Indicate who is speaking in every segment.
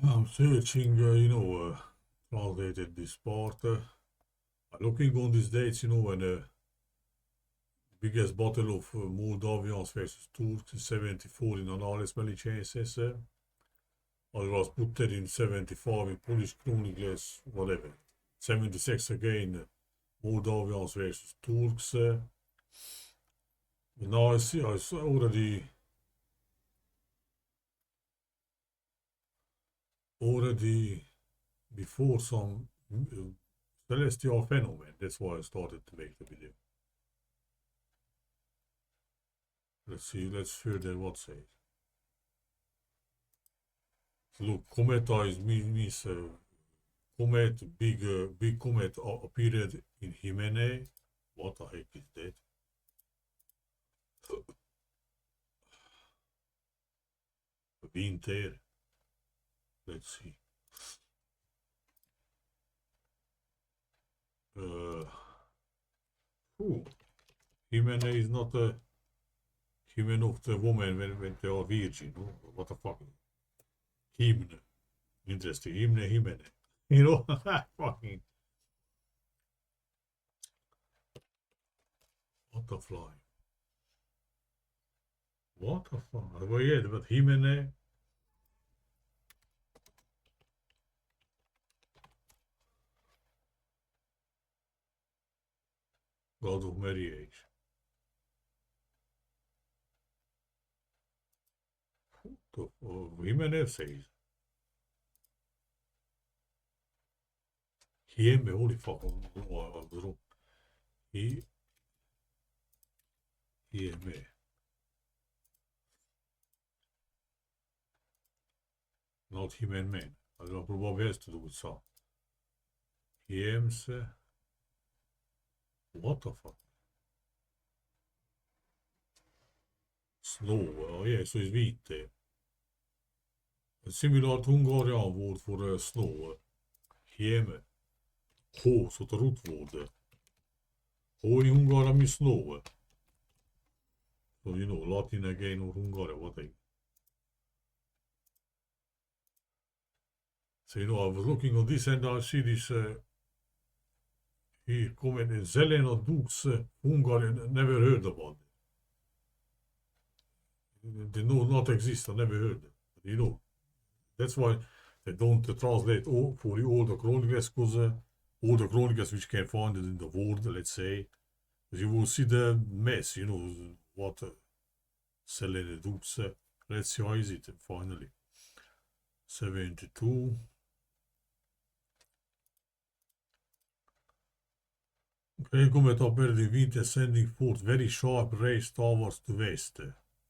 Speaker 1: I'm searching, translated this part. Looking on these dates, when biggest battle of Moldavians versus Turks in 74 in annales melicenses. I was put in 75 in Polish Chronicles, whatever. 76 again, Moldavians versus Turks. Now I saw already before some celestial phenomenon. That's why I started to make the video. Let's see, let's further what say. Look, comet is means comet, big comet appeared in Himene. What the heck is that? Winter. Let's see. Uh, Himene is not a Hymen of the woman when they are virgin. No? What the fuck? Hymn. Interesting. Hymne. You know? Fucking. Butterfly. What the fuck? Vad är det? Vad Hymne? God of marriage. Hymne säger. Hymne, holy fuck. Hymne. Not Hymen men. Det var probabilst du sa. Hymse. What the fuck? Snow. Oh yeah, so is vite. Similar to Hungarian word for snow. Heme. H, så tar rotvård. H i Hungarian means snow. So you know, Latin again or Hungarian, what I. So you know, I was looking on this and I see this here comment in Zelena Dukes Hungarian, never heard about it. They know not exist, I never heard it. But, you know, that's why they don't translate for the older chronicles, because all the chronicles which can find it in the word, let's say, you will see the mess, you know, what Selene Dukes. Let's see how is it finally. 72. Okay, comet appeared in winter sending forth very sharp rays towards the west.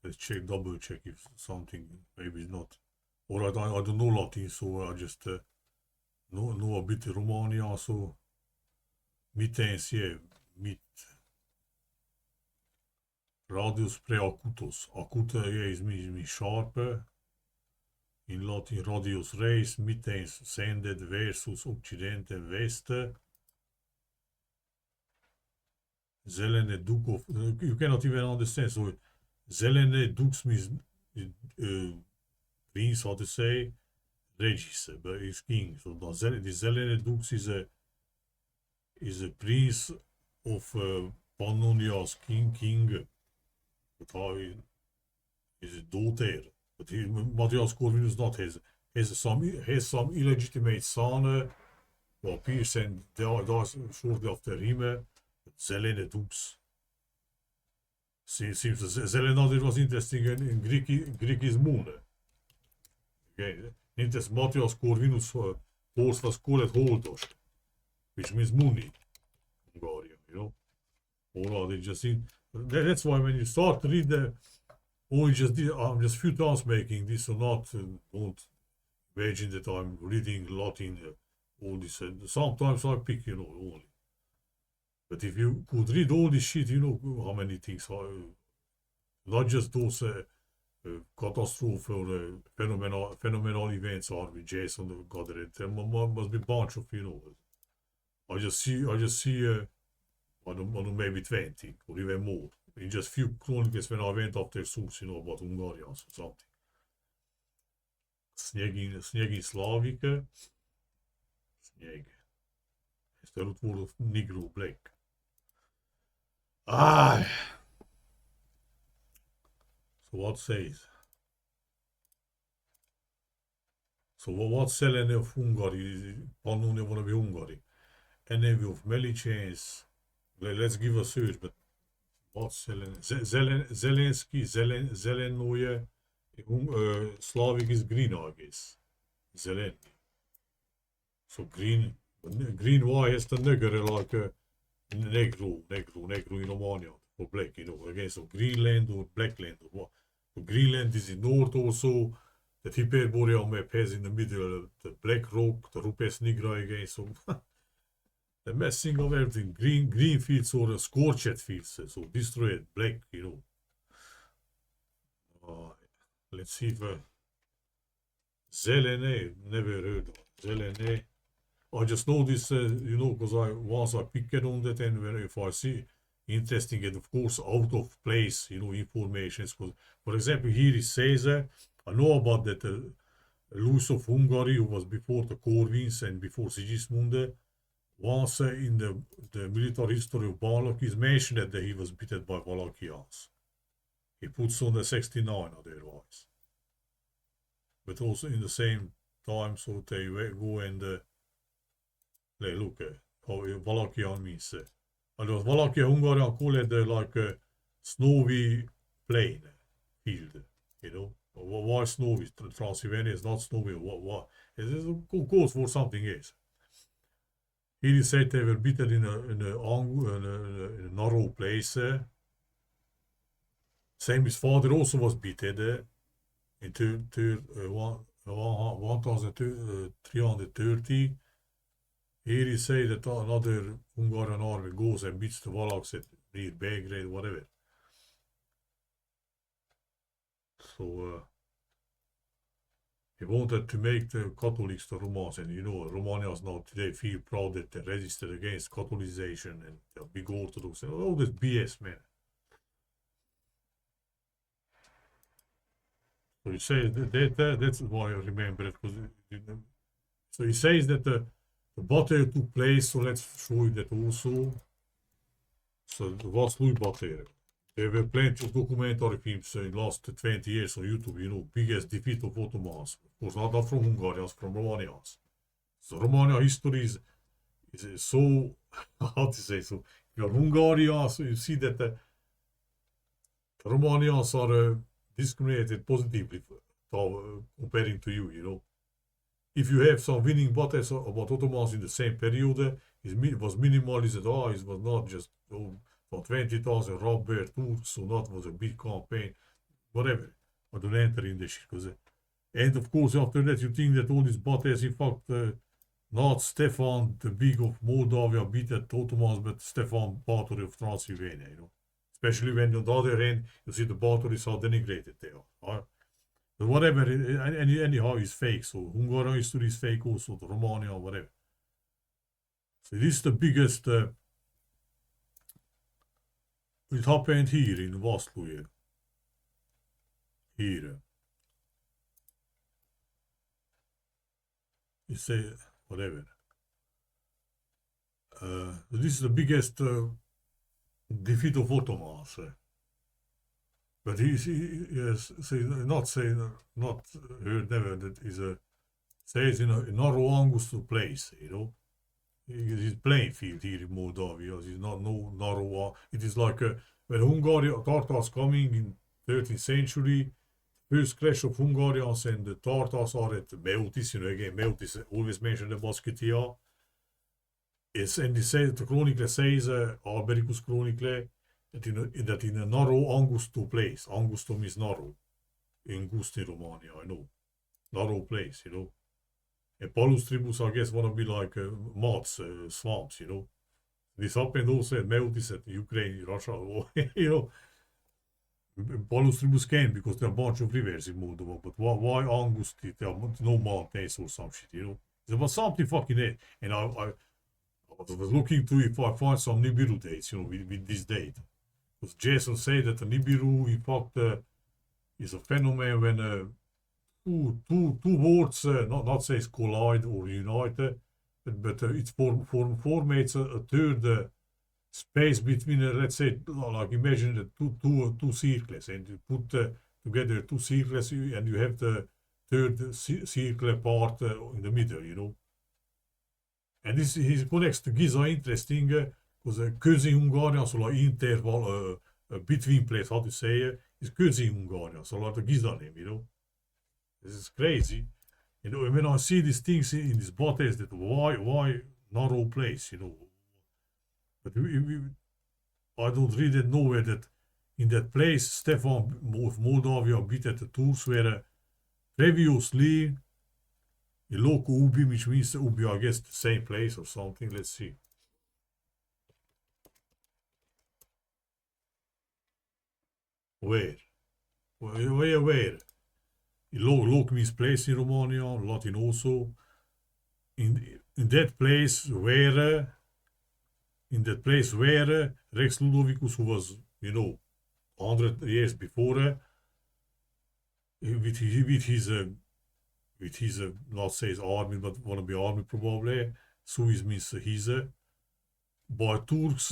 Speaker 1: Let's check, double check if something maybe not. Or I don't know Latin, so I just know a bit Romania, so mittens, yeah, mit radius pre acutus. Acuta, yeah, is means sharp. In Latin, radius rays, mittens sended versus occidente west. Zelene Duk of, you cannot even understand. So, Zelene Dux means prince, how to say, regis, but it's king. So, the Zelene Dux is a prince of Pannonia's king. But how is a daughter. But Matthias Corvinus not has some illegitimate son. Who appears and dies shortly after him. Zelene Dux. Seems Zelena was interesting in Greek is moon. Okay. Intes Matthias Corvinus horse was called Holdos, which means money. Hungarian, you know. Or they just see. That's why when you start to read the, I'm just few times making this, so not don't imagine that I'm reading Latin, all this. Sometimes I pick, you know, only. But if you could read all this shit, you know how many things are, not just those catastrophe or phenomenal events are with Jason Goddard. There must be a bunch of, you know. I just see, I don't know, maybe 20 or even more. In just few chronicles when I went after source, you know, about Hungarians or something. snijeg in Slavike. Snijeg. Is the root word of Negro, black. Ah. So what says? So what selling of Hungary? Pannonia wanna be Hungary. Enemy of Melichans. Let's give a search, but what selling? Zelensky, Zelenoye. Slavic is green, I guess. Zelen. So green. Why is the nigger like negro in Romania for black, again, so Greenland or Blackland or what. So Greenland is in north also. The hyperboreal map has in the middle the Black Rock, the Rupes Nigra again, so the messing of everything. Green fields or scorched fields, so destroyed, black, let's see if Zelene, never heard of Zelene. I just know this, because once I pick it on that, and if I see interesting and of course out of place, information. Because, for example, here it says, I know about that Louis of Hungary, who was before the Corvins and before Sigismund, once in the military history of Balak is mentioned that he was beaten by Wallachians. He puts on the 69 otherwise. But also in the same time, so they go and look, how Wallachian means. Wallachia, Hungary call it like a snowy plain field, Why snowy? Transylvania is not snowy. What? It goes for something else. Here he said they were beaten in a narrow place. Same his father also was beaten in 1330. Here he say that another Hungarian army goes and beats the Wallachs at near Belgrade, whatever. So he wanted to make the Catholics the Romans, and Romanians now today feel proud that they resisted against Catholicization and they're big Orthodox and all this BS, man. So he says that's why I remember it, because so he says that the battle took place, so let's show you that also. So the Vaslui battle. There were plenty of documentary films in the last 20 years on YouTube, biggest defeat of Ottomans. Of course, not from Hungarians, from Romanians. So Romania history is so, how to say, so if you're Hungarian, so you see that the Romanians are discriminated positively comparing to you, If you have some winning battles about Ottomans in the same period, it was minimalized, it was not just for 20,000 robber Turks, so that was a big campaign, whatever. I don't enter in this because, and of course after that you think that all these battles, in fact, not Stefan the Big of Moldavia beat the Ottomans, but Stefan Batory of Transylvania, Especially when on the other hand you see the Batories how denigrated they are. But whatever, anyhow, is fake. So Hungarian history is fake also, the Romania, whatever. So this is the biggest. It happened here in Vaslui. Here. You say whatever. This is the biggest defeat of Ottomans. But he not heard never that is says in a narrow Angusto place, It's plain field here in Moldavia. It's not no narrow. It is like when Hungary Tartars coming in 13th century, first clash of Hungarians and the Tartars are at Meutis. Again, Meutis always mentioned the Basketia. Yes, and the chronicle says, Albericus chronicle, that in a narrow Angusto place. Angusto means narrow. Angust in Romania, I know. Narrow place, And Palus tribus, I guess, want to be like mods, swamps, This happened also at Meutis, at Ukraine, Russia, Palus tribus came because there are a bunch of rivers in Moldova, but why Angust? There are no mountains or some shit, There was something fucking there, and I was looking to if I find some Nibiru dates, with this date. Because Jason said that the Nibiru, in fact, is a phenomenon when two words, not says collide or unite, but it formates a third space between, let's say, like imagine the two circles, and you put together two circles, and you have the third circle part in the middle, you know. And this is connects to Giza interesting, because Közi-Hungarian, so like interval, between place, how to say, is Közi-Hungarian, so like the Giza name, you know. This is crazy. You know, when I see these things in these battles, that why narrow place, you know. But I don't really know where that in that place Stefan of Moldavia beat at the tours were previously in local Ubi, which means Ubi, I guess the same place or something. Let's see. Where? Where? Loc means place in Romania, Latin also. In that place where Rex Ludovicus, who was, you know, 100 years before, with his not say his army, but wanna be army probably. Suis means his. By Turks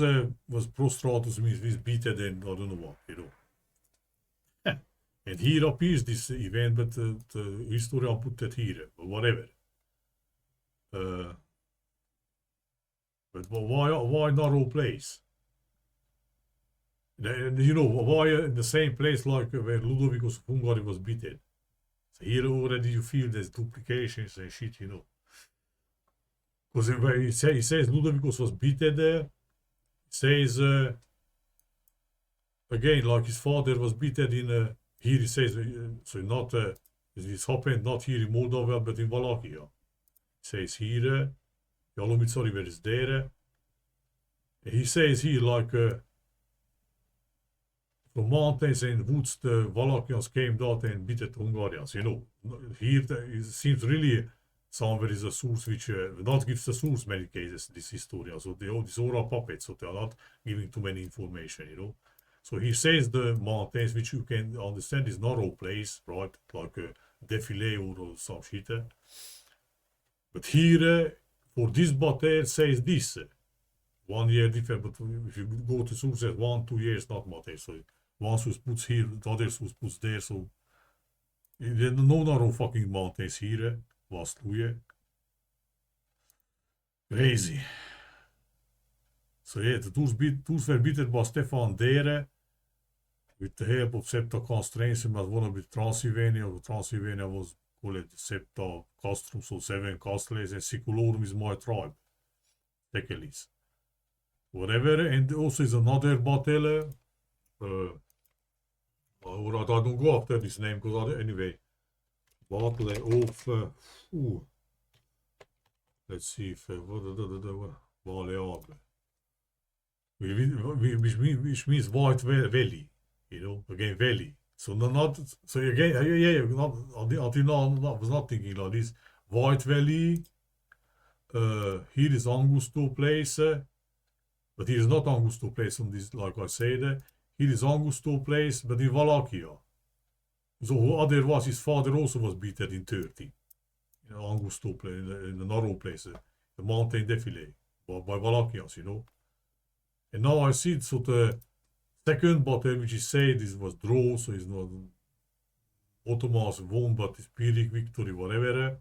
Speaker 1: was prostratus means beaten and I don't know what, you know. And here appears this event, but the historian put that here, but whatever. But why narrow place? And you know, why in the same place like where Ludovicus of Hungary was beaten? So here already you feel there's duplications and shit, you know. Because he says Ludovicus was beaten there, he says, again, like his father was beaten in, here he says, so not, this happened not here in Moldova, but in Wallachia. He says here, Jalomit River is there. He says here, like, from mountains and woods, the Wallachians came out and beat the Hungarians, you know. Here it seems really somewhere is a source which not gives the source many cases, this historian. So these oral puppets, so they are not giving too many information, you know. So he says the mountains, which you can understand is narrow place, right? Like a defile or some shit. But here, for this battle, says this. 1 year different, but if you go to sources, 1, 2 years, not matter. So one source puts here, the other source puts there. So there are no narrow fucking mountains here. Was crazy. So yeah, the tours were beaten by Stefan there with the help of Septa Castrense, but one of the Transylvania. Transylvania was called Septa Castrum, so 7 castles, and Siculorum is my tribe. Tekelis. Whatever, and also is another battle. Or I don't go after this name, because anyway. Battle of, let's see if, Baleable. Which means White Valley, you know, again, valley. So not, so again, not, until now, I was not thinking like this. White Valley, here is Angusto place, but here is not Angusto place on this, like I said. Here is Angusto place, but in Wallachia. So otherwise his father also was beaten in 30. In Angusto place, in the narrow place, the mountain defile, by Wallachians, you know. And now I see, so the second battle, which is said this was draw, so it's not Ottomans won, but it's Pyrrhic victory, whatever.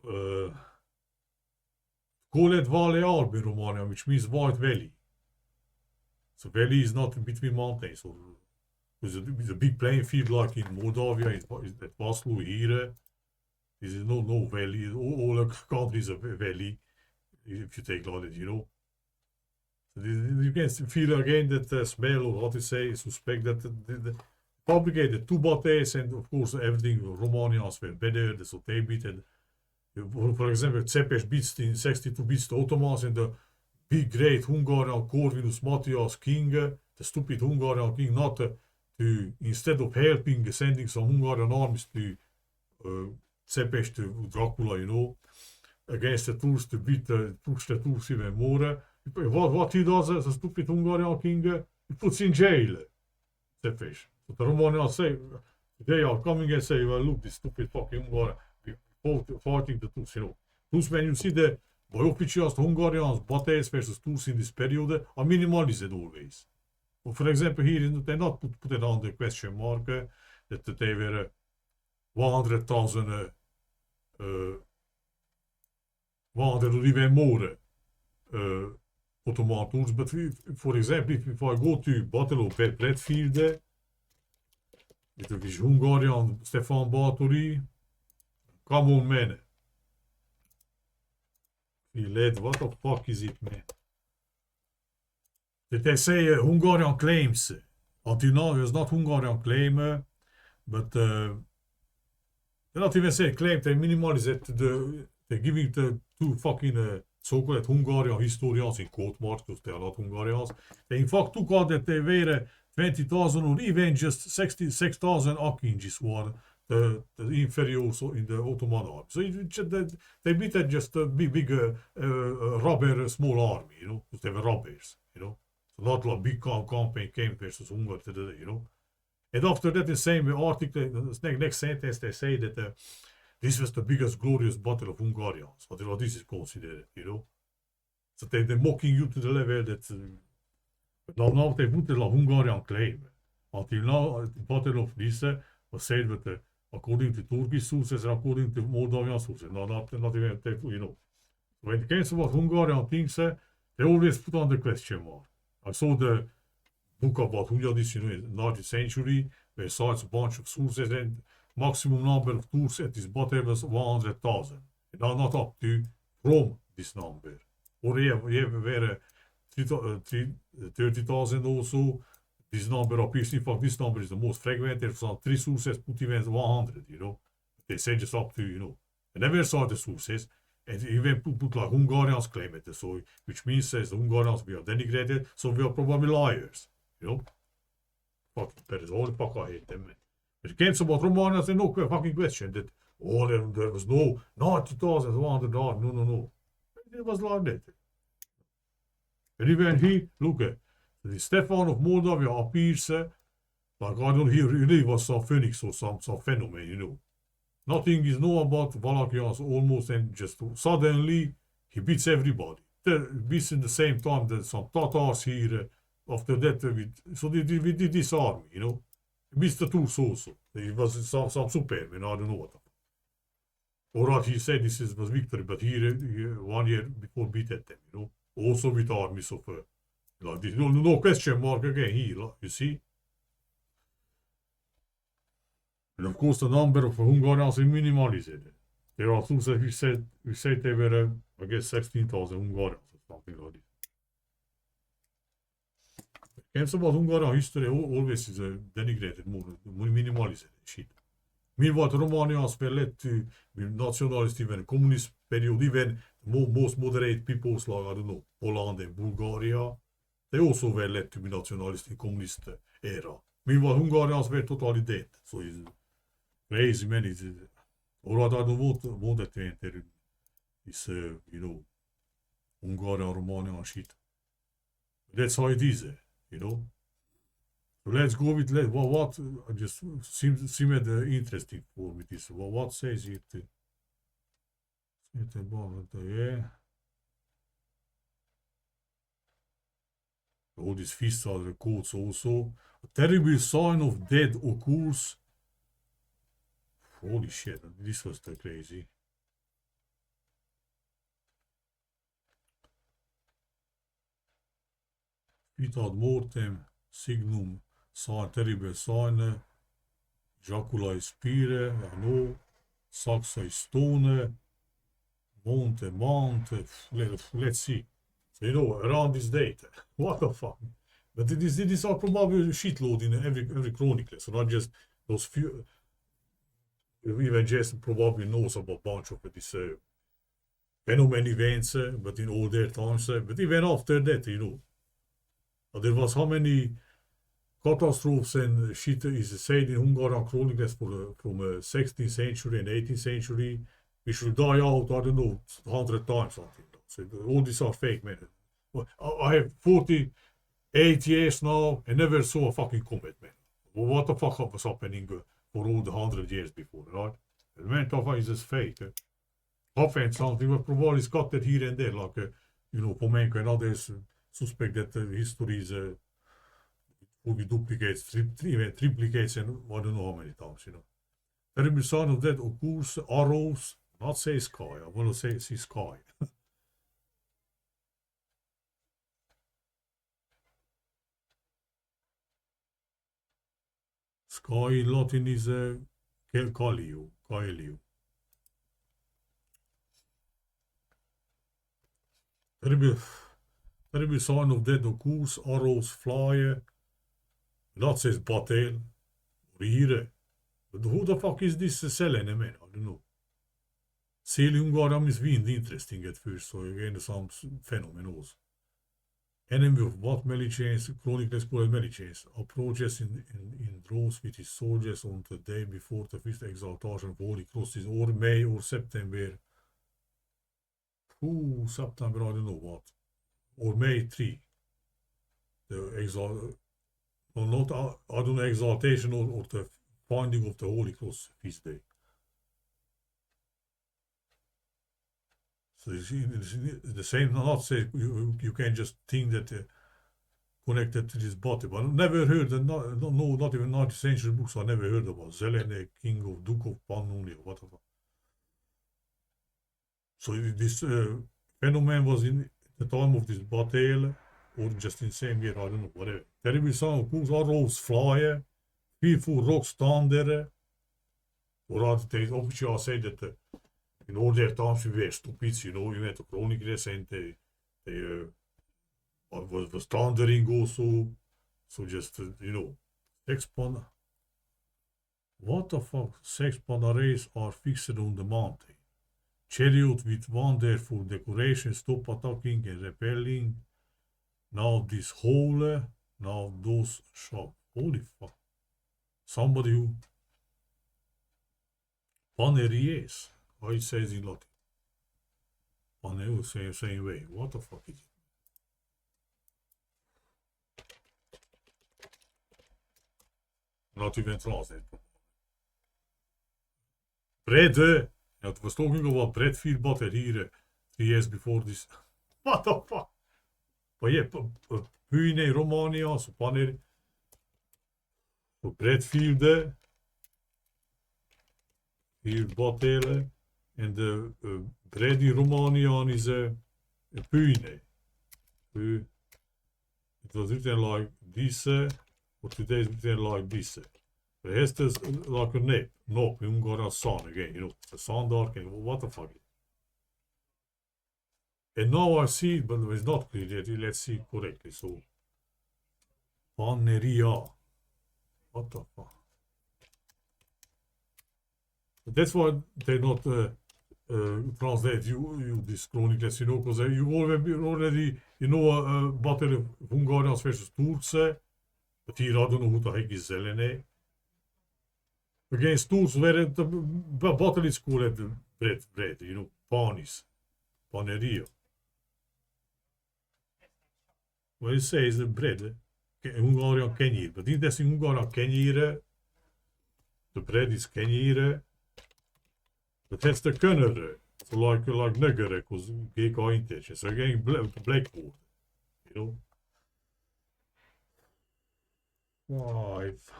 Speaker 1: Call it Vale Alb in Romania, which means White Valley. So valley is not between mountains, or it's a big playing field like in Moldavia, at Vaslui here. This is no valley, all the countries are valley, if you take like that, you know. So you can feel again that smell, or how to say, suspect that the complicated 2 battles, and of course everything, Romanians were better, so they beat it. For example, Cepes beats in 62 beats the Ottomans, and the big great Hungarian Corvinus Matthias king, the stupid Hungarian king, not to, instead of helping, sending some Hungarian armies to Cepes, to Dracula, you know, against the Turks, to push the Turks even more. What he does as a stupid Hungarian king, he puts in jail Cepes. So the Romanians say, They are coming and say, well, look, this stupid fucking Hungarian, fighting the Turks, Plus, when you see the by officials, Hungarians, battles versus Turks in this period are minimalized always. For example, here they not put it on the question mark that they were 100,000, 100 or even more Ottoman Turks. But for example, if I go to Battle of Bradfield, it is Hungarian Stefan Báthory, come on, man. He led, what the fuck is it, man? That they say Hungarian claims. Until now, it was not Hungarian claim, but they not even say claim, they minimalize it. They're giving the two fucking so-called Hungarian historians in quote marks, because they are not Hungarians. They in fact took out that they were 20,000 or even just 66,000 Akinjis were the inferiors in the Ottoman army. So they beat that just a big robber small army, because they were robbers, So not like big campaign came versus Hungary, And after that, the same article, the next sentence, they say that this was the biggest glorious battle of Hungarians. What this is considered, So they're mocking you to the level that now they put the Hungarian claim. Until now, the battle of this was said that according to Turkish sources and according to Moldavian sources. Not even, When it comes about Hungarian things, they always put on the question mark. I saw the book about Hunjadis, in the 19th century, where it cites a bunch of sources, and maximum number of Turks at this battle was 100,000. And now not up to from this number. Or you have 30,000 also. This number appears, in fact, this number is the most fragmented. Some three sources put even 100, They say just up to, I never saw the sources. And even put like Hungarians claim it, so which means says the Hungarians we are denigrated, so we are probably liars, Fucking that all the fuck I hate them, man. But it came about Romanians, there's no fucking question that there was no 90,100 no. It was like that. And even look at the Stefan of Moldavia appears like I don't hear really was some phoenix or some phenomenon, Nothing is known about Valachians almost, and just suddenly he beats everybody. Beats in the same time that some Tatars here. After that, we did this army, He beats the Turks also. It was some Superman, I don't know what. Or he said this was victory, but here 1 year before beated them, Also with armies of like this. No question mark again here, you see. And of course, the number of Hungarians is minimalized. There are things that we said they were, I guess, 16,000 Hungarians or something like this. Games about Hungarian history always is denigrated, more minimalized shit. Meanwhile, the Romanians were led to be nationalist, even communist period, even most moderate peoples like, I don't know, Poland and Bulgaria, they also were led to be nationalist in communist era. Meanwhile, Hungarians were totally dead. So it's crazy, man. Alright, I don't want to enter this, Hungarian, Romanian shit. That's how it is, So let's go with what just seemed interesting for me. This what says it? Yeah. All these feasts are the quotes also. A terrible sign of death occurs. Holy shit, this was the crazy. Vitat mortem, signum, sign, terrible sign, jacula spire, saxa stone, mount, let's see. So, around this date, what the fuck? But these are probably a shitload in every chronicle, so not just those few. Even Jason probably knows about a bunch of these phenomenon events, but in all their times, but even after that, there was how many catastrophes and shit is said in Hungarian chronicles from 16th century and 18th century. We should die out, I don't know, 100 times something. So all these are fake, man. I have 48 years now and never saw a fucking comet, man. What the fuck was happening for all the 100 years before, right? The man of is just fake. Often something, but probably scattered here and there, like, Pomenko and others suspect that history is will be duplicates, triplicates, and I don't know how many times. Terrible sign of that occurs, arrows, not say sky, I want to say see sky. Sky in Latin is Calio. Terrible sign of that occurs, arrows fly, not says batel, or here. But who the fuck is this Selene man? I don't know. Selium is really interesting at first, so again some phenomenon also. Enemy of what Melichains, chronicles called Melichains, approaches in droves with his soldiers on the day before the fifth exaltation of Holy Crosses, or May or September. September, I don't know what. Or May 3. The not I don't know, exaltation or the finding of the Holy Cross feast day. So the same, not say you can just think that connected to this body, but I've never heard, not even 19th century books, I never heard about Zelene, King of Duke of Pannonia, whatever. So this phenomenon was in the time of this battle, or just in the same year, I don't know, whatever. Terrible sound, arrows fly, fearful rocks thunder, or they officially say that in all their times we were stupid, you had the chronicles and they was thundering also, so just, sex panda. What the fuck? Sex panda rays are fixed on the mountain. Chariot with wonderful decoration, stop attacking and repelling. Now this hole, now those shop. Holy fuck. Somebody who Paneries, how it says in Latin. Paneu, same way. What the fuck is it? Not even translate. Bread, ja, het was talking about bread field butter here 3 years before this. What the fuck? But yeah, Pune, Romania, so paner. So bread field, field butter, and the bread in Romania is Pune. It was written like this, but today it's written like this. The rest is like a nap. No, you got a sun again, the sun dark and what the fuck. And now I see it, but it's not clear yet. Let's see correctly. So, Paneria. What the fuck? That's why they not translate you this chronicles, because you already, battle of Hungarians versus Turks, but here I don't know who the heck is Zelene. Against Turks, where the battle is called bread, panis, paneria. Well, it says the bread, Hungarian kenyir, but in this Hungarian kenyir, the bread is kenyir, but that's the kunner, so like nugger, because GK intention, so again blackboard, Five.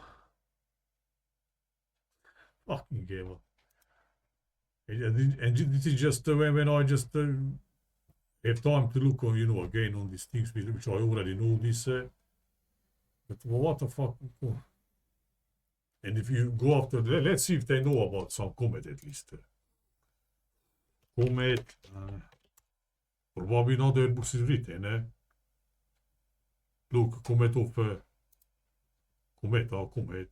Speaker 1: Fucking game. And this is just when I just have time to look on, again on these things which I already know this. But what the fuck? And if you go after, let's see if they know about some comet at least. Comet. Probably not the books is written, eh? Look, comet of comet.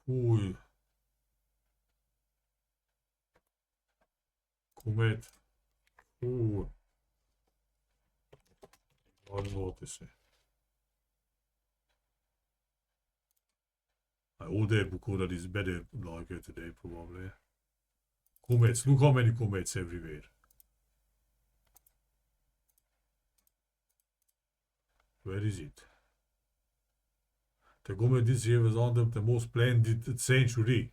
Speaker 1: Oei. Comet. Oeh. I don't know what to say. I ordered book that is better like today probably. Comets. Look how many comets everywhere. Where is it? the comet this year was under the most splendid century.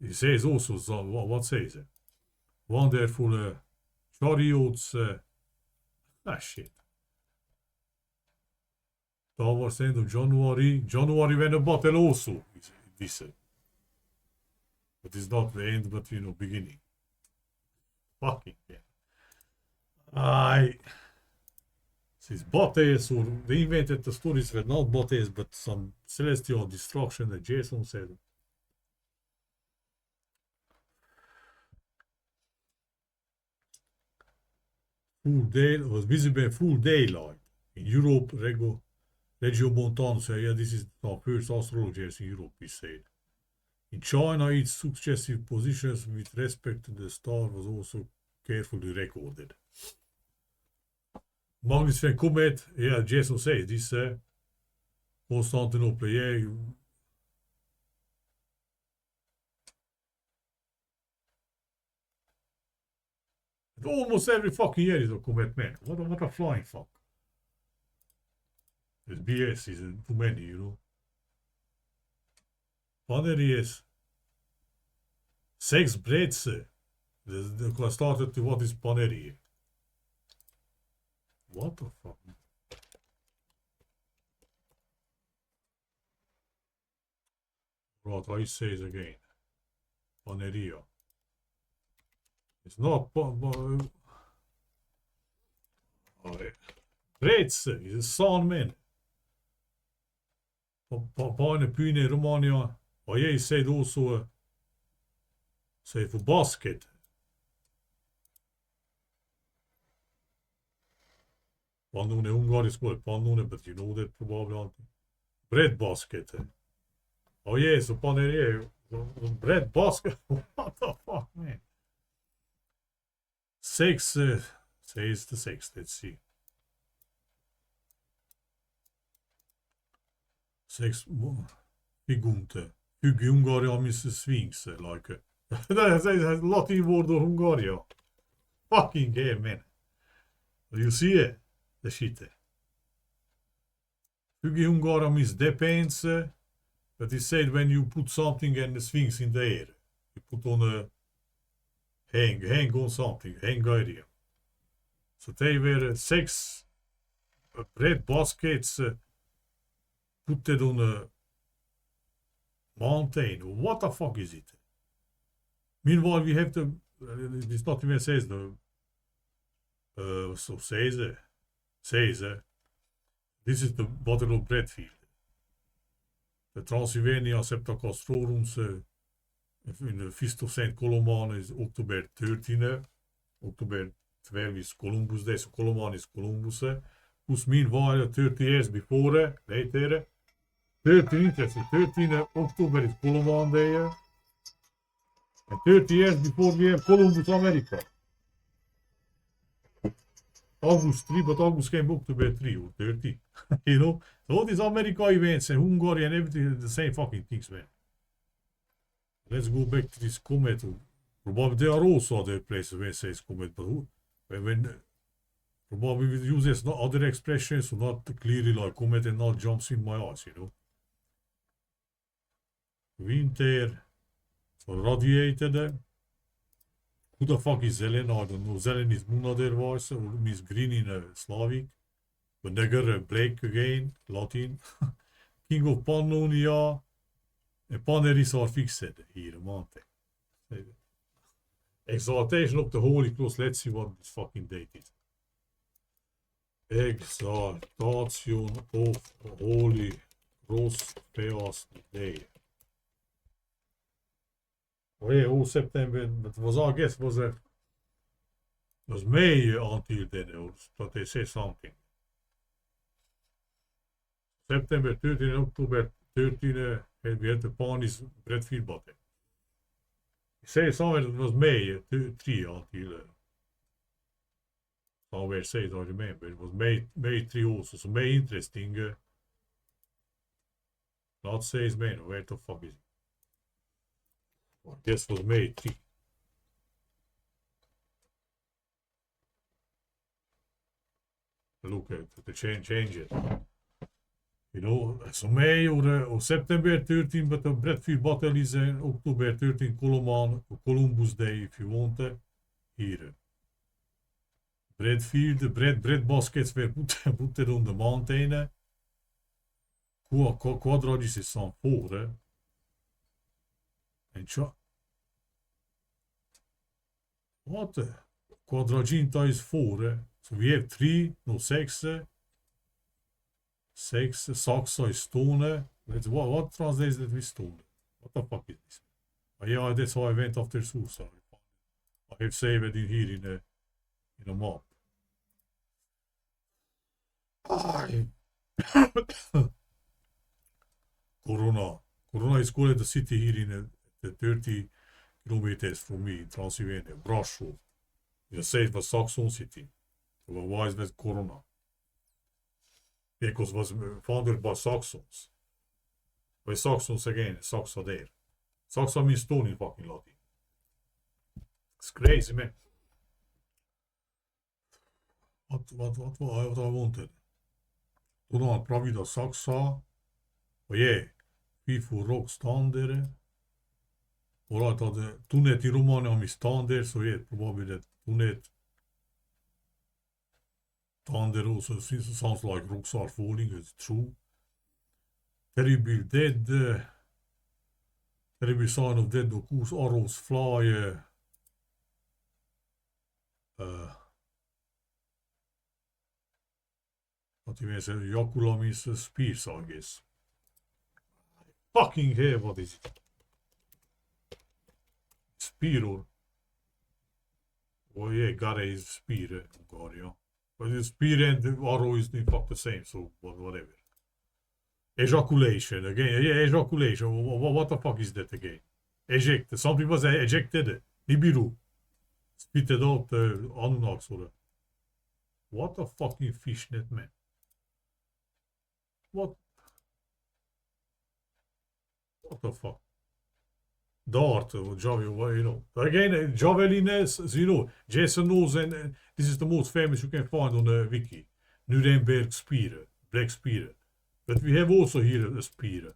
Speaker 1: He says also, so, what says it? Wonderful chariots. Shit. Towards the end of January. January when a battle also. This. But it's not the end, but you know, beginning. Fucking yeah. These bodies, or they invented the stories were not bodies, but some celestial destruction that Jason said. Full day was visible in full daylight. In Europe, Regio Montano said, yeah, this is the first astrologers in Europe, he said. In China, its successive positions with respect to the star was also carefully recorded. Magnificent comet, yeah, Jason says this. Constantinople, yeah. Almost every fucking year is a comet, man. What a flying fuck. This BS is too many, you know. Wanneer is seks breedse. The started to what is Paneri. What the fuck? Right, I say it again. Paneria. It's not breedse is a son man. Pane Pune Romania. Oh yeah, he said also say for basket. Pannone Hungary school, Pannone, but you know that probably. Bread basket. Oh yeah, so Paneria. Bread basket. What the fuck, man? Six says the six, let's see. Six Figunte. Hungaria means Sphinx, like that's a Latin word of Hungaria. Fucking game, man. You see it? The shit. Hungaria means depends, but it said when you put something and the Sphinx in the air. You put on a hang on something, hang area. So they were six bread baskets put it on a mountain. What the fuck is it? Meanwhile, we have to. This not even says the. So says this is the Battle of Bradfield. The Transylvania Septacastrorum in the Feast of Saint Columban is October 13. October 12 is Columbus Day, so Columban is Columbus. Who's meanwhile 30 years before, later. 13 October is Columban Day. And 30 years before we have Columbus America. August 3, but August came October 3 or 30. You know? So all these America events and Hungary and everything the same fucking things, man. Let's go back to this comet. Probably there are also other places where it says comet, but when probably we use this other expressions, so not clearly like comet and not jumps in my eyes, you know. Winter, so radiated. Who the fuck is Zelen? I don't know. Zelen is moon otherwise, or means green in Slavic. But nigger, black again, Latin. King of Pannonia. And Paneris are fixed here, Monte. Exaltation of the Holy Cross. Let's see what this fucking date is. Exaltation of Holy Cross Feast Day. Oh yeah, all September, but was I guess was May until then, or but they say something. September 13, October 13, we had the Panis Bradfield battle. He says somewhere it was May 3 until somewhere says I remember it was May 3 also, so May interesting. Not says May, no, where the fuck is it? Well, this was May 3. Look at the change it. You know, so May or September 13, but the Bradfield battle is October 13, Columbus Day, if you want. Here. Bread baskets were put on the mountain. Quadrants is some 4. And what? Quadraginta is 4. So we have 3, no 6. 6. Saxa is stone. What translates that with stone? What the fuck is this? Oh, yeah, that's how I went after suicide. I have saved it in here in a map. Corona. Corona is called the city here in the 30 kilometers from me, Transylvania, Brasov. It's a safe Saxon city. So why is that Corona? Because it was founded by Saxons. By Saxons again, Saxa there. Saxa means stone in fucking Latin. It's crazy, man. What I wanted? Då pravida Saxa. Och yeah, vi får rockstandere. Alright, tunet in Romania mi standard, so yeah, probably that tunet thunder also sounds like rocks are falling, it's true. Terrible dead, terrible sign of dead, of course, arrows fly. What you say, Yakula means spears, I guess. Fucking hell, what is it? Spear or? Oh yeah, Gare is spear, Ungaria. But the spear and the arrow is in fact the same, so whatever. Ejaculation, again, yeah, ejaculation. What the fuck is that again? Eject. Some people say ejected. Nibiru. Spitted out Anunnaks or what a fucking fishnet, man. What the fuck? Dart, javelin, you know. Again, javelin is, you know, Jason knows, and this is the most famous you can find on the wiki. Nuremberg spear, black spear. But we have also here a spear.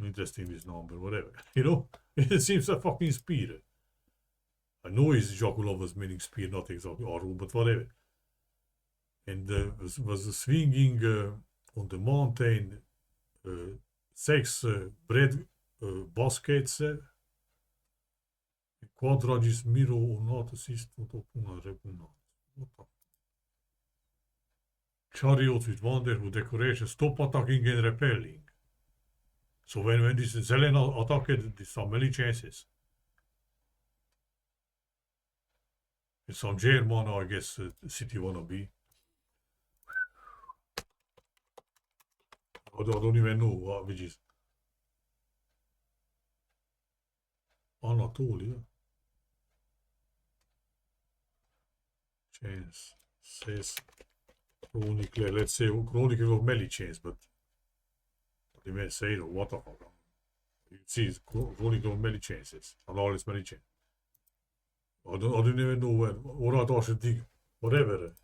Speaker 1: Interesting this number, whatever. You know, it seems a fucking spear. I know it's Jakulov's meaning spear, not exactly arrow, but whatever. And was swinging on the mountain 6 bread baskets. Quadragis miro not assistant opuna repuna. Chariots with wonderful decoration, stop attacking and repelling. So when this Zelena attacked, there's some many chances. It's some German, I guess, city wanna be. I don't even know which is. Anatolia. Chance says chronically. Let's say chronically of many chance, but they may say what the fuck. You see, it's chronicle of many chances, and all is many chances. I don't even know where. What I should dig. Whatever.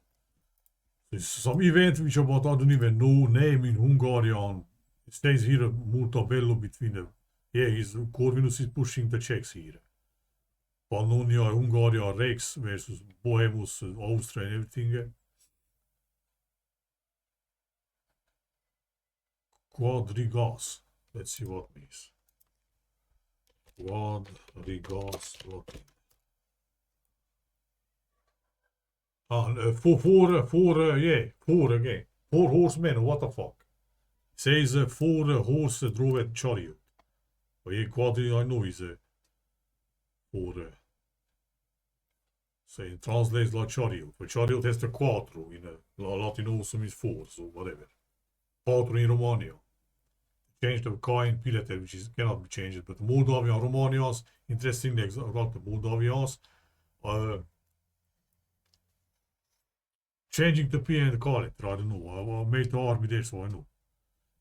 Speaker 1: There's some event which about I don't even know name in Hungarian. It stays here molto bello between them. Yeah, Corvinus is pushing the Czechs here. Pannonia, Hungaria, Rex versus Bohemus, Austria and everything. Quadrigas. Let's see what means. Quadrigas blocking. Four again. 4 horsemen, what the fuck? Says 4 horse drawn chariot. But yeah, quadri, I know is 4. So it translates like chariot. But chariot has the quattro in Latin also means 4, so whatever. Quattro in Romania. Changed the K in Pileter, which cannot be changed. But Moldavian, Romanians, interestingly, about the Moldavians, changing the P and the character, I don't know. I made the army there, so I know.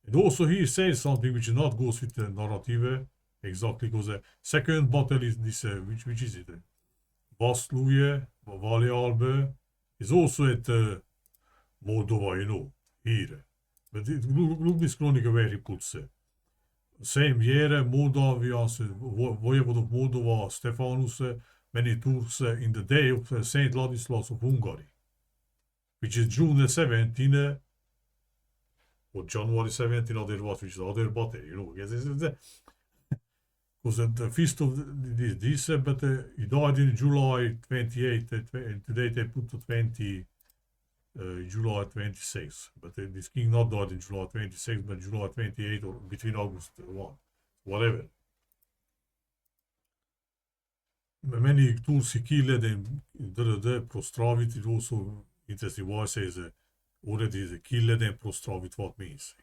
Speaker 1: And also he says something which not goes with the narrative exactly, because the second battle is this, which is it? Vasluje, Valialbe, is also at Moldova, you know, here. But look this chronicle where he puts it. Same year, Moldavia, Voivod of Moldova, Stephanus, many tours in the day of Saint Ladislaus of Hungary, which is June the 17th, or January 17th, other what, which is other birthday, you know. Because the feast of this, but he died in July 28th, and today they put the 20. July 26th, but this king not died in July 26th, but July 28th or between August 1, whatever. Many tools he killed and prostravit is also interesting. Why says already the killed and prostravit what means?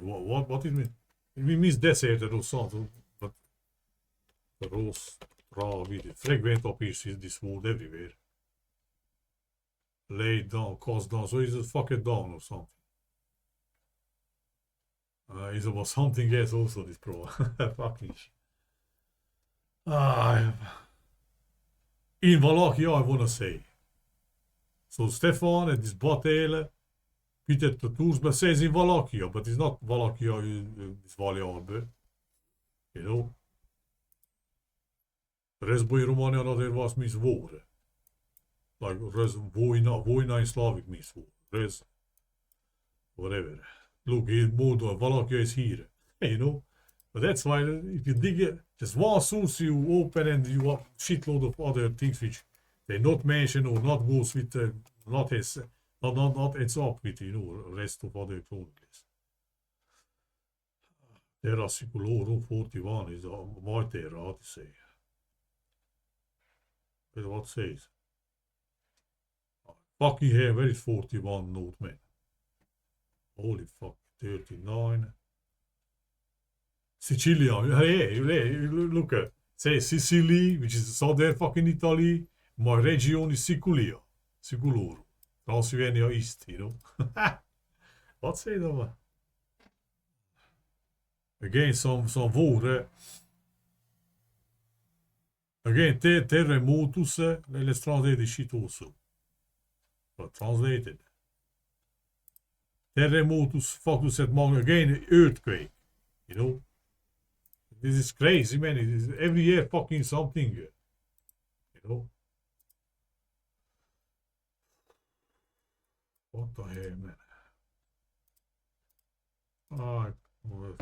Speaker 1: What it means? It means desert or something, but prostravit, frequent appears this word everywhere. Lay down, cast down, so he's a fucking down or something. It's about something else also, this pro. Fucking shit. In Wallachia, I wanna say. So Stefan and this Batel, Peter the Tours, but says in Wallachia, but it's not Wallachia, it's Valjalbe. You know? Război Romania, not there was means war. Like vojna in Slavic means war. Whatever. Look, Wallachia is here. You know? But that's why if you dig it, just one source you open and you have shitload of other things which they not mention or not goes with not ends up with, you know, rest of other chronicles. Terra Siculorum 41 is my terra, how to say. But what says? Fucking hell, where is 41 note, man? Holy fuck, 39. Sicilia, hey, look at, say Sicily, which is southern fucking Italy. My region is Siculia, Siculorum, Transylvania East, you know. What say that, man? Again, some word. Again, terremotus, let's translate the shit also. But translated. Terremotus, focus at Mount, again, earthquake, you know. This is crazy, man. It is every year fucking something, you know. What the hell, man?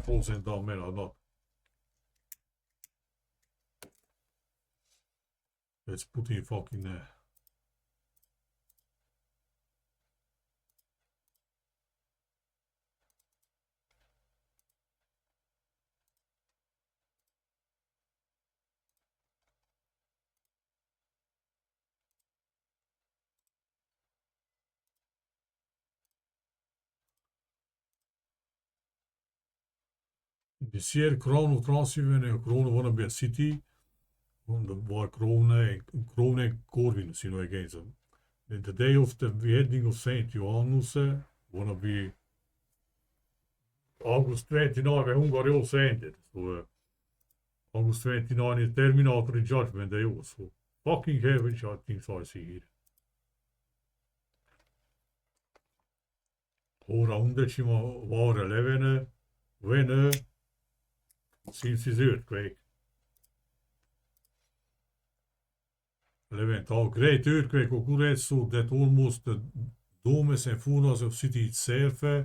Speaker 1: Frozen down, man, or not. Let's put in fucking this year, Crown of Transylvania, Crown wanna be a city. By Krone Corvinus, you know, against them. And the day of the beheading of Saint Johannes, wanna be August 29, where Hungary also ended. So August 29 is terminatory judgment day also. Fucking hell, which I think I see here. Ora 11 var 11 when since this earthquake. 11. A great earthquake occurred so that almost the domes and furnaces of city itself. Here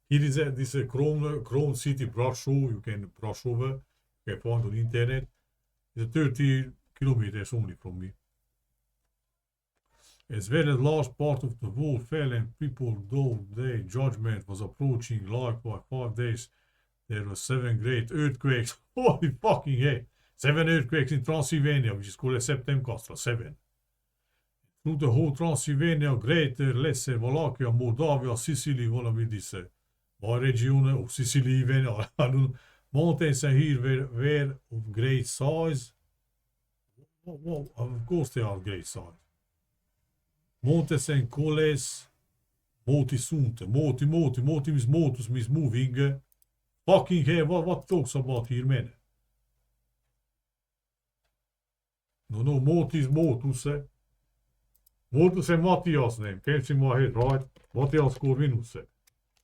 Speaker 1: is this Crown City Brasov. You can brush over. You can find on the internet. It's 30 kilometers only from me. As well as large part of the wall fell and people, though their judgment was approaching, like by 5 days, there were 7 great earthquakes. Holy fucking hell! 7 earthquakes in Transylvania, which is called a Septemkastra, 7. Through the whole Transylvania, Greater, Lesser, Wallachia, Moldavia, Sicily, one of this, my region of Sicily even, I don't know, mountains are here were of great size. Well, of course they are great size. Montes and coles, moti sunt, moti means motus, means moving. Fucking hell, what talks about here, man? No, motis, motus. Motus and Matthias name, came in my head, right? Matthias Corvinus.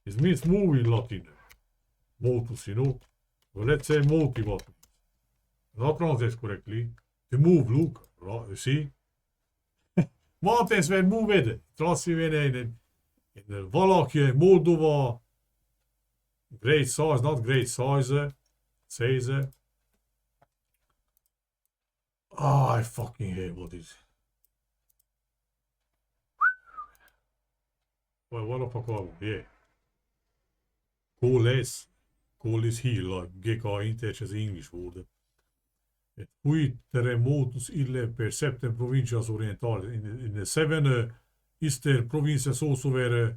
Speaker 1: It means move in Latin. Motus, you know. Well, let's say motive what means. Not translate correctly. To move, look. Right, you see? Mountains were moved. Transylvania in Wallachia, Moldova. Great size, not great size. Says. I fucking hate what is. Well, what the fuck are we? Yeah. Kool is hier, like GK is English woorden. Het fui terremotos ille per septem provincias orientales. In de seven eastern provinces also were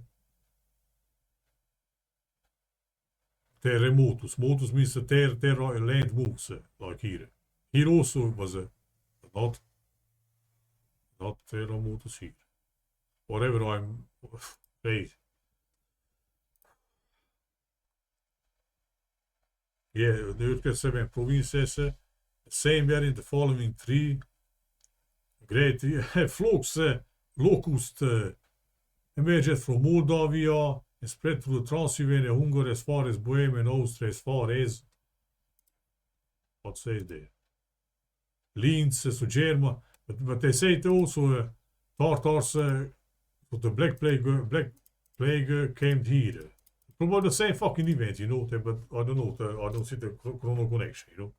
Speaker 1: terremotos. Motus means the terra land moves, like here. Here also was not terremotos here. Whatever I'm right. Yeah, the earthquake seven provinces. Same were in the following three great flocks, locust emerged from Moldavia and spread through Transylvania, Hungary as far as Bohemia and Austria as far as, what says there? Linz, so Germany, but they say it also Tartars, so the Black Plague came here. Probably the same fucking event, you know, but I don't know, I don't see the chrono connection, you know.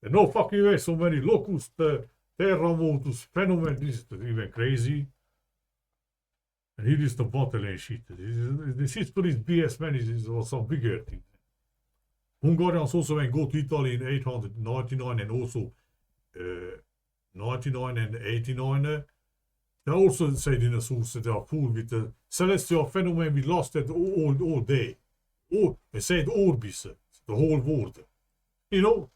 Speaker 1: And no fucking way, so many locust, terremotos, phenomenon, this is even crazy. And here is the bottle and shit. This history is BS, man, is some bigger thing. Hungarians also went go to Italy in 899 and also 99 and 89. They also said in the source that they are full with the celestial phenomenon we lasted all day. They said orbis, the whole world. You know?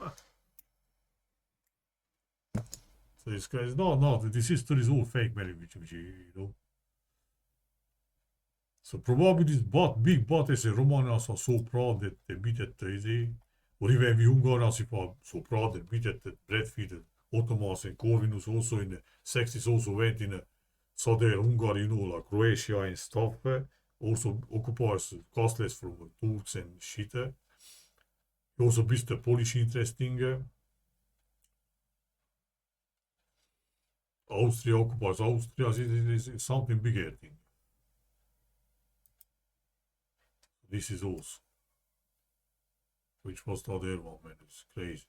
Speaker 1: So this guy is no, this history is all fake, man, which you know. So probably this big battles in Romanians are so proud that they beat it, or even we Hungarians are so proud that beat it, breastfeed Ottomans and Corvinus also in the 60s also went in southern Hungary, you know, like Croatia and stuff. Also occupies castles from Turks and shit. He also beats the Polish interesting. Austria occupies Austria, is something bigger thing. This is also. Which was the other one, man, it's crazy.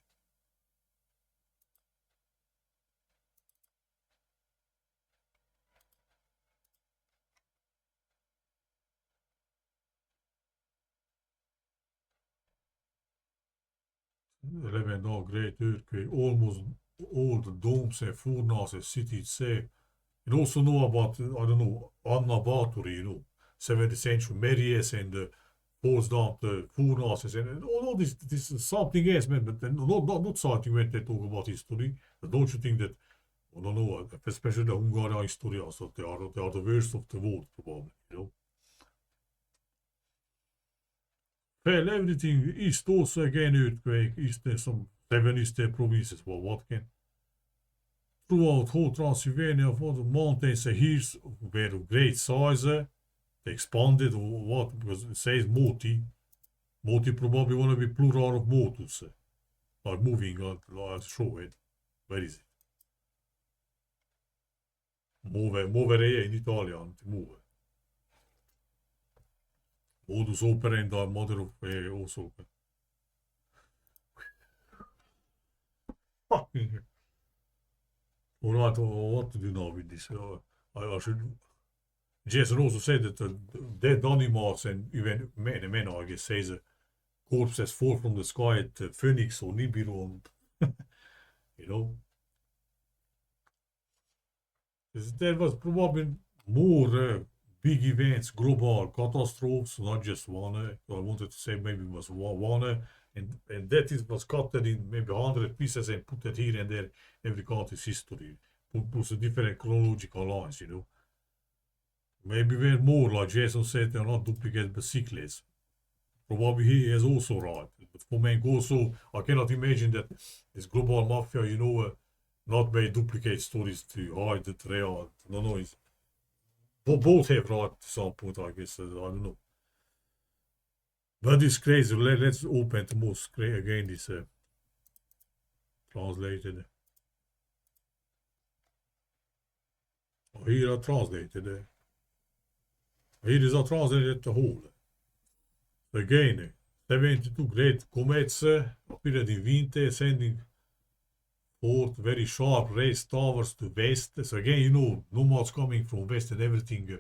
Speaker 1: No great earthquake, almost all the domes and furnaces, cities say. You also know about, I don't know, Anna Bathory, you know, 17th century Marius and falls down the furnaces and all this is something else, man, but not something when they talk about history. But don't you think that, I don't know, especially the Hungarian history, also, they are the worst of the world, probably, you know. Well, everything east also again earthquake, eastern some 7 eastern provinces, well, what can? Throughout whole Transylvania, for the mountains and hills were of great size, they expanded, or what, because it says moti. Moti probably want to be plural of motus, like moving, I'll show it. Where is it? Muovere in Italian, to move. Modus operandi, mother of also. Fucking. Alright, what to do now with this? I should. Jason also said that the dead animals and even men, I guess, says corpses fall from the sky at Phoenix or Nibiru, you know. There was probably more big events, global catastrophes, not just one. I wanted to say maybe it was one, and that was cut in maybe 100 pieces and put it here and there, every country's history. Plus a different chronological lines, you know. Maybe we're more, like Jason said, they're not duplicate bicycles. Probably he is also right. But for me, also, I cannot imagine that this global mafia, you know, not made duplicate stories to hide the real. No, it's both have right to some point, I guess. I don't know. But it's crazy. Let's open the most again this translated. Oh, here are translated. Here is a translated the whole. Again, 72 great comets appeared in winter, sending forth very sharp rays towards the west. So again, you know, nomads coming from west and everything.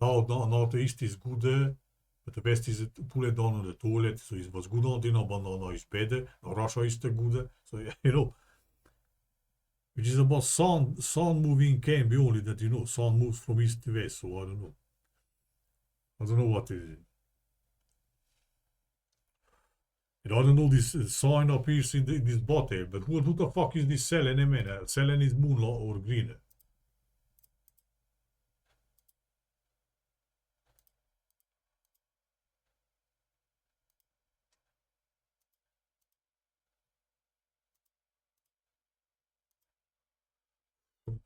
Speaker 1: Now the east is good, but the west is pulled down on the toilet, so it was good on the now is better. Now Russia is the good, so you know. Which is about sun moving can be only that you know sun moves from east to west, so I don't know. I don't know what it is. And I don't know this sign appears in this bottle, but who the fuck is this Selen? Selen is moon or green.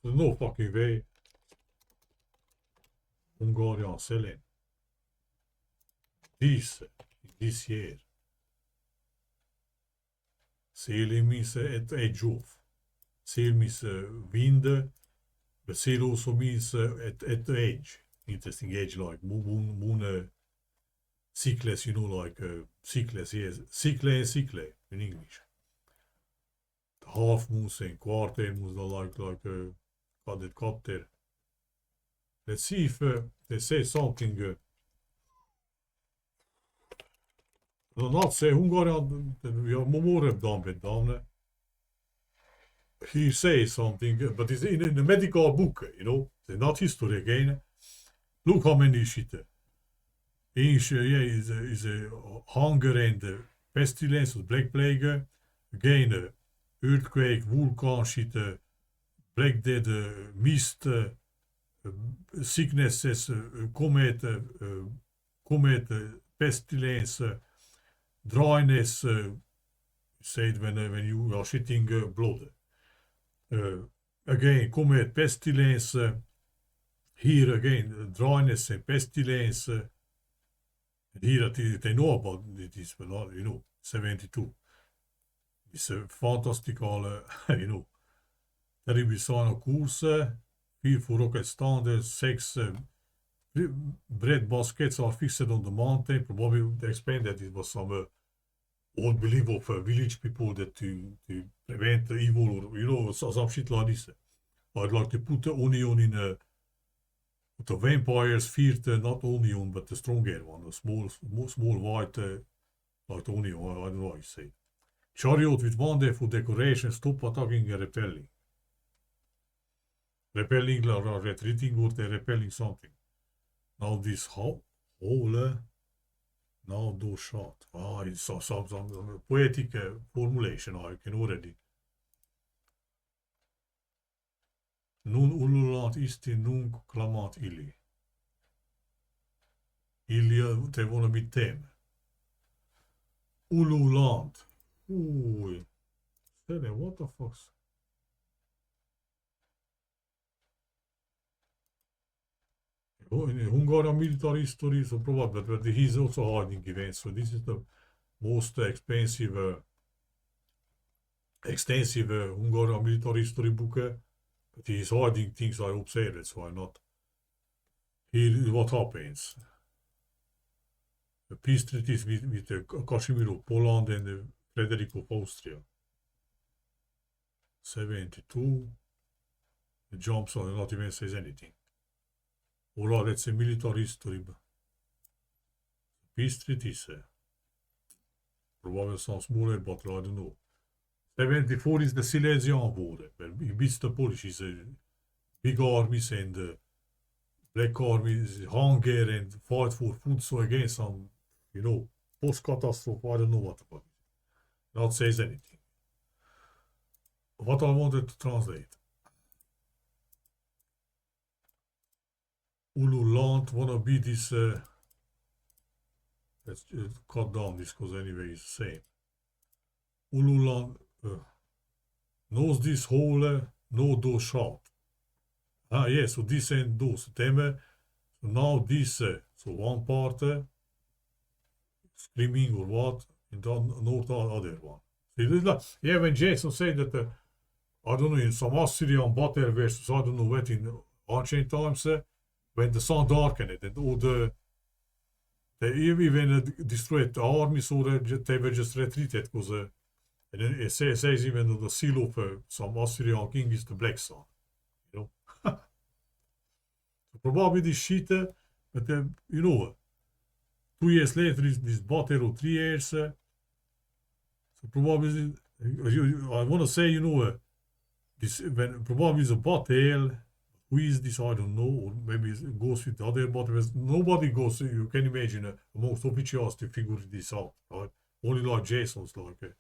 Speaker 1: There's no fucking way. Hungarian Selen. This year. Sail means at edge of. Sail means wind, but sail also means at the edge. Interesting edge, like moon cycles, you know, like cycles, yes. Cycle and cycle in English. The half moons and quarter moons are like cut cutter. Let's see if they say something. Not say Hungarian, we are more done. He says something, but it's in a medical book, you know, it's not history again. Look how many shit. Is a hunger and pestilence, black plague, again, earthquake, vulcan shit, black death, mist, sicknesses, comet, pestilence, dryness, said when you are shitting blood. Again, comet, pestilence, here again, dryness and pestilence. Here they know about this, but not, you know, 72. It's a fantastical, you know, terrible sign of course, 4 rocket standards, 6 bread baskets are fixed on the mountain. Probably they explained that it was some old belief of village people that to prevent evil or, you know, some shit like this. I'd like to put the onion in the vampires feared not onion, but the stronger one, a small white, like the onion, I don't know how you say it. Chariot with wonderful decoration, stop attacking and repelling. Repelling or retreating or they're repelling something. Now this hole, now do shot. It's some poetic formulation, I can already. Nun ululant isti nunc clamant illi. Illi te wanna be tem. Ululant. Ooh. What the fuck? In Hungarian military history, so probably, but he's also hiding events. So this is the most extensive Hungarian military history book. But he's hiding things I observed, so why not? Here, what happens? The peace treaties with Casimir of Poland and Frederick of Austria. 72. The jumps on not even says anything. Alright, let's say military history. Peace treaties. Probably some smaller, but I don't know. 74 is the Silesian War. He beats the Polish. It's big armies and black armies, hunger and fight for food. So again, some, you know, post-catastrophe. I don't know what about it. Not says anything. What I wanted to translate. Ululant wanna be this. Let's cut down this because anyway it's the same. Ululant knows this whole no do shout. Yes, so this and those. So now this, so one part, screaming or what, and then not the other one. Yeah, when Jason said that, I don't know, in some Assyrian battle versus, I don't know what, in ancient times, when the sun darkened and all they even destroyed the army, so they were just retreated because, and then it says even that the seal of some Assyrian king is the black sun, you know. So probably this shit, but you know, 2 years later is this battle, or 3 years. So probably, I want to say, you know, this when probably is a battle. Who is this? I don't know. Or maybe it goes with the other battles. Nobody goes. You can imagine amongst officials to figure this out, right? Only like Jason's like.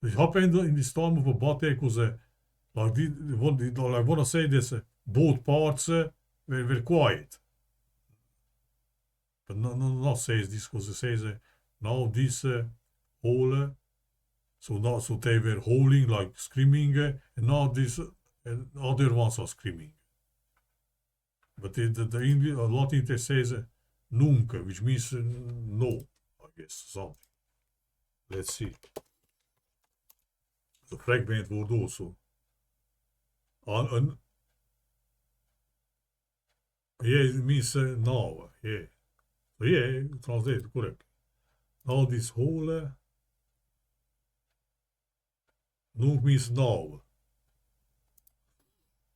Speaker 1: It happened in this time of a battle because like I want to say this, both parts were quiet. But not says this because it says now this whole so they were howling like screaming and now this other ones are screaming. But the English Latin text says nunc, which means no, I guess something. Let's see. The fragment word also. Yeah, it means now. Yeah. So yeah, translate correct. Now this whole nunc means now.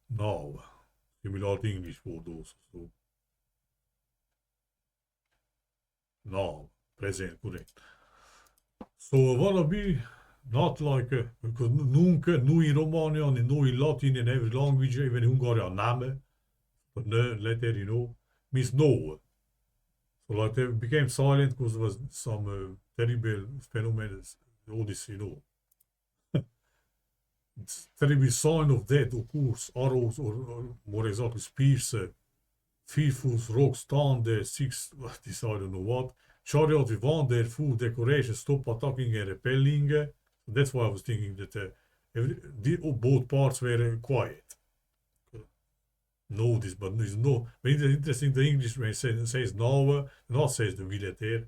Speaker 1: Now. Similar to English word also. So now, present, correct. So wanna be not like because nunc, nu in Romanian and no in Latin in every language, even Hungarian name, but no letter, you know, means no. So like they became silent because there was some terrible phenomena, all this, you know. It's terrible sign of death occurs, arrows or more exactly spears, fearful rocks stand there, six, this I don't know what. Chariots with wonderful decorations stop attacking and repelling. That's why I was thinking that both parts were quiet. No, this, but there's no. But it's interesting the English when it says now, not says the military.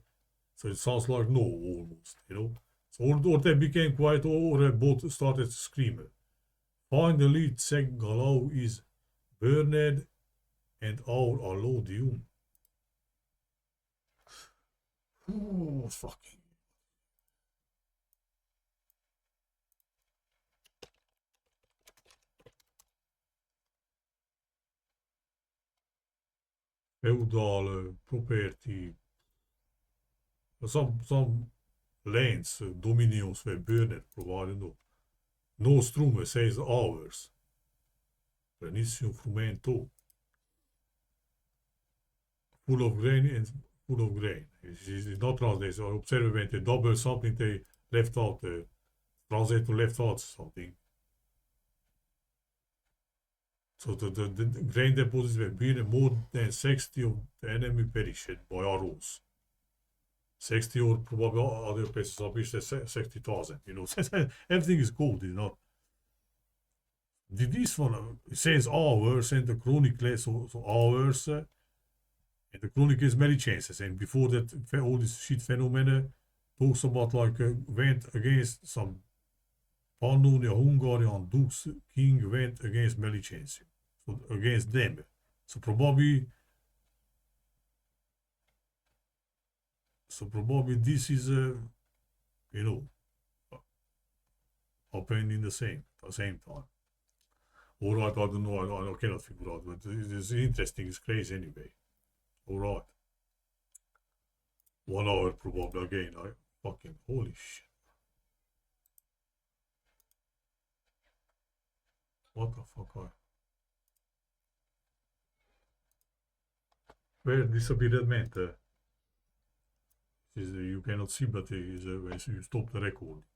Speaker 1: So it sounds like no almost, you know. So or they became quiet or both started screaming. Finally, Tsek Galau is burned and our allodium. Oh, fucking. Feudal property. Some lands, dominions were burned, provided no. Nostrum says ours. Prenicium frumento. Full of grain and full of grain. It's not translated. So observe a double something they left out. Translate left out something. So the grain deposits were burned, more than 60 of the enemy perished by arrows. 60 or probably other places are reached 60,000. You know, everything is gold, you know. This one it says hours and the chronic so hours and the chronic is many chances. And before that, all this shit phenomena talks about like went against some Pannonia, Hungarian dukes, king went against Melicensi, so against them. So probably this is you know happened in the same time. All right, I don't know, I cannot figure out, but it's interesting, it's crazy anyway. All right. 1 hour probably again. I fucking holy shit. What the fuck? Where disappeared meant? You cannot see, but is when you stop the record.